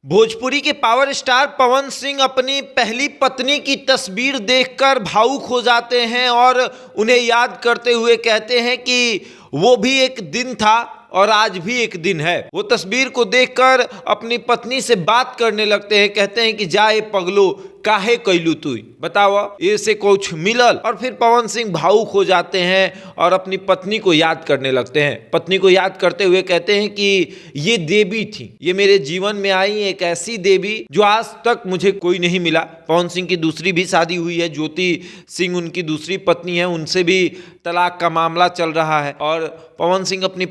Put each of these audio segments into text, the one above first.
भोजपुरी के power star Pawan Singh अपनी पहली पत्नी की तस्वीर देखकर भावुक हो जाते हैं और उन्हें याद करते हुए कहते हैं कि वो भी एक दिन था और आज भी एक दिन है। वो तस्वीर को देखकर अपनी पत्नी से बात करने लगते हैं, कहते हैं कि जाए पगलो काहे कैलू तू, बताओ इससे कुछ मिलल। और फिर पवन सिंह भावुक हो जाते हैं और अपनी पत्नी को याद करने लगते हैं। पत्नी को याद करते हुए कहते हैं कि ये देवी थी, ये मेरे जीवन में आई एक ऐसी देवी जो आज तक मुझे कोई नहीं मिला। पवन सिंह की दूसरी भी शादी हुई है, ज्योति सिंह उनकी दूसरी पत्नी है, उनसे भी तलाक का मामला चल रहा है। और पवन सिंह अपनी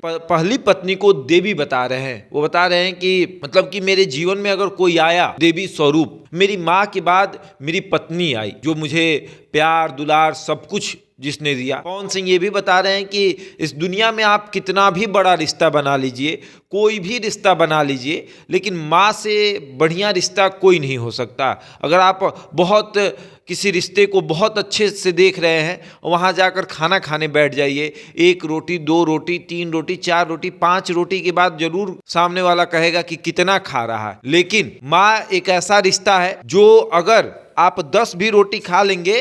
पहली पत्नी को देवी बता रहे हैं। वो बता रहे हैं कि मतलब कि मेरे जीवन में अगर कोई आया देवी स्वरूप, मेरी माँ के बाद मेरी पत्नी आई जो मुझे प्यार दुलार सब कुछ जिसने दिया। पवन सिंह ये भी बता रहे हैं कि इस दुनिया में आप कितना भी बड़ा रिश्ता बना लीजिए, कोई भी रिश्ता बना लीजिए, लेकिन माँ से बढ़िया रिश्ता कोई नहीं हो सकता। अगर आप बहुत किसी रिश्ते को बहुत अच्छे से देख रहे हैं, वहाँ जाकर खाना खाने बैठ जाइए, एक रोटी दो रोटी तीन रोटी चार रोटी पांच रोटी के बाद जरूर सामने वाला कहेगा कि कितना खा रहा है। लेकिन माँ एक ऐसा रिश्ता है जो अगर आप 10 भी रोटी खा लेंगे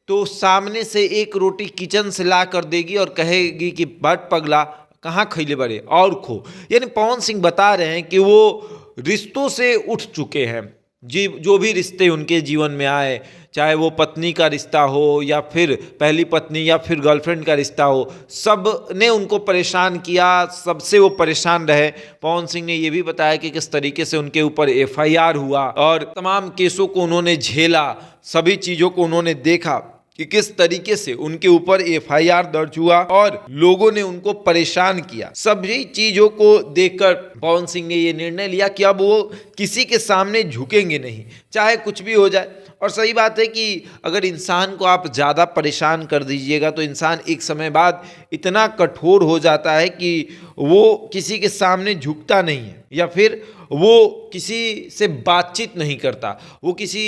तो सामने से एक रोटी किचन से ला कर देगी और कहेगी कि बट पगला कहाँ खैले बड़े और खो। यानी पवन सिंह बता रहे हैं कि वो रिश्तों से उठ चुके हैं। जी, जो भी रिश्ते उनके जीवन में आए, चाहे वो पत्नी का रिश्ता हो या फिर पहली पत्नी या फिर गर्लफ्रेंड का रिश्ता हो, सब ने उनको परेशान किया, सबसे वो परेशान रहे। पवन सिंह ने ये भी बताया कि किस तरीके से उनके ऊपर एफआईआर हुआ और तमाम केसों को उन्होंने झेला, सभी चीज़ों को उन्होंने देखा कि किस तरीके से उनके ऊपर एफआईआर दर्ज हुआ और लोगों ने उनको परेशान किया। सभी चीज़ों को देखकर पवन सिंह ने ये निर्णय लिया कि अब वो किसी के सामने झुकेंगे नहीं, चाहे कुछ भी हो जाए। और सही बात है कि अगर इंसान को आप ज़्यादा परेशान कर दीजिएगा तो इंसान एक समय बाद इतना कठोर हो जाता है कि वो किसी के सामने झुकता नहीं है या फिर वो किसी से बातचीत नहीं करता। वो किसी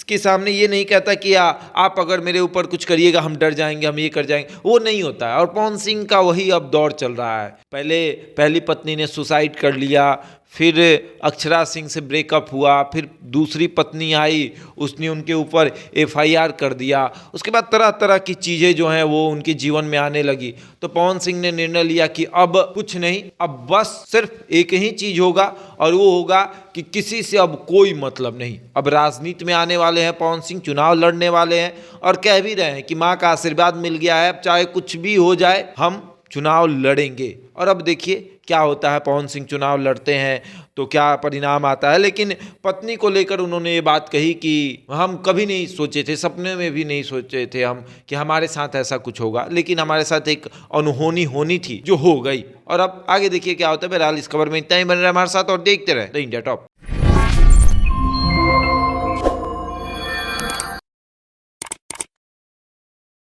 के सामने ये नहीं कहता कि आप अगर मेरे ऊपर कुछ करिएगा हम डर जाएंगे, हम ये कर जाएंगे, वो नहीं होता है। और पवन सिंह का वही अब दौर चल रहा है। पहले पहली पत्नी ने सुसाइड कर लिया, फिर अक्षरा सिंह से ब्रेकअप हुआ, फिर दूसरी पत्नी आई, उसने उनके ऊपर एफआईआर कर दिया। उसके बाद तरह तरह की चीज़ें जो हैं वो उनके जीवन में आने लगी। तो पवन सिंह ने निर्णय लिया कि अब कुछ नहीं, अब बस सिर्फ एक ही चीज़ होगा और वो होगा कि किसी से अब कोई मतलब नहीं। अब राजनीति में आने वाले हैं पवन सिंह, चुनाव लड़ने वाले हैं और कह भी रहे हैं कि माँ का आशीर्वाद मिल गया है, अब चाहे कुछ भी हो जाए हम चुनाव लड़ेंगे। और अब देखिए क्या होता है, पवन सिंह चुनाव लड़ते हैं तो क्या परिणाम आता है। लेकिन पत्नी को लेकर उन्होंने ये बात कही कि हम कभी नहीं सोचे थे, सपने में भी नहीं सोचे थे हम कि हमारे साथ ऐसा कुछ होगा, लेकिन हमारे साथ एक अनहोनी होनी थी जो हो गई। और अब आगे देखिए क्या होता है। बहरहाल इस खबर में इतना ही, बने रहे हमारे साथ और देखते रहे द इंडिया टॉप।